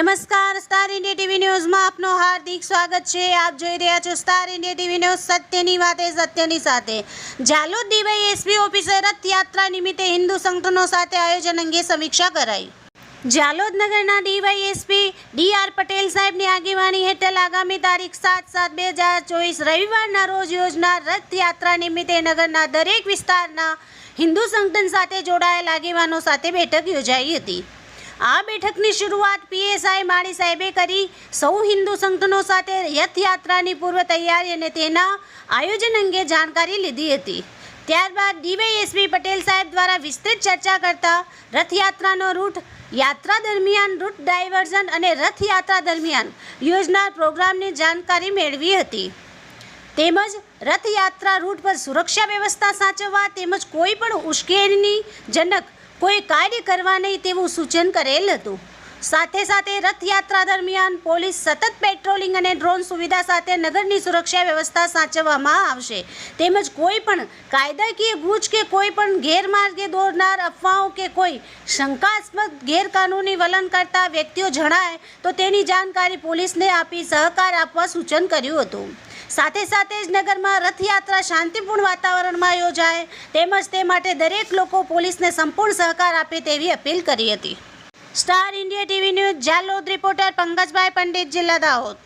નમસ્કાર, star India TV ન્યૂઝમાં આપનું હાર્દિક સ્વાગત છે। આપ જોઈ રહ્યા છો સ્ટાર ઇન્ડિયા ટીવી ન્યૂઝ, સત્યની વાતે સત્યની સાથે। ઝાલોદ ડીવાયએસપી ઓફિસે રથયાત્રા નિમિત્તે હિન્દુ સંગઠનો સાથે આયોજન અંગે સમીક્ષા કરાઈ। ઝાલોદ નગરના ડીવાયએસપી ડી.આર. પટેલ સાહેબની આગેવાની હેઠળ આગામી તારીખ 7/7/2024 રવિવારના રોજ યોજનાર રથયાત્રા નિમિત્તે નગરના દરેક વિસ્તારના હિન્દુ સંગઠન સાથે જોડાયેલા આગેવાનો સાથે બેઠક યોજાઈ હતી। આ બેઠકની શરૂઆત પીએસઆઈ માળી સાહેબે કરી સૌ હિન્દુ સંગઠનો સાથે રથયાત્રાની પૂર્વ તૈયારી અને તેના આયોજન અંગે જાણકારી લીધી હતી। ત્યારબાદ ડીવાયએસપી પટેલ સાહેબ દ્વારા વિસ્તૃત ચર્ચા કરતા રથયાત્રાનો રૂટ, યાત્રા દરમિયાન રૂટ ડાયવર્ઝન અને રથયાત્રા દરમિયાન યોજનાર પ્રોગ્રામની જાણકારી મેળવી હતી। તેમજ રથયાત્રા રૂટ પર સુરક્ષા વ્યવસ્થા સાચવવા તેમજ કોઈ પણ ઉશ્કેરણીજનક કોઈ કાર્ય કરવા નહીં તેવું સૂચન કરેલ હતું। સાથે સાથે રથયાત્રા દરમિયાન પોલીસ સતત પેટ્રોલિંગ અને ડ્રોન સુવિધા સાથે નગરની સુરક્ષા વ્યવસ્થા સાચવવામાં આવશે। તેમજ કોઈ પણ કાયદાકીય ગૂંચ કે કોઈ પણ ગેરમાર્ગે દોરનાર અફવાઓ કે કોઈ શંકાસ્પદ ગેરકાનૂની વલણ કરતા વ્યક્તિઓ જણાય તો તેની જાણકારી પોલીસને આપી સહકાર આપવા સૂચન કર્યું હતું। સાથે સાથે જ નગરમાં રથયાત્રા શાંતિપૂર્ણ વાતાવરણમાં યોજાય તેમજ તે માટે દરેક લોકો પોલીસને સંપૂર્ણ સહકાર આપે તેવી અપીલ કરી હતી। Star India TV news Jhalod reporter Pankajbhai Pandit, જિલ્લા દાહોદ।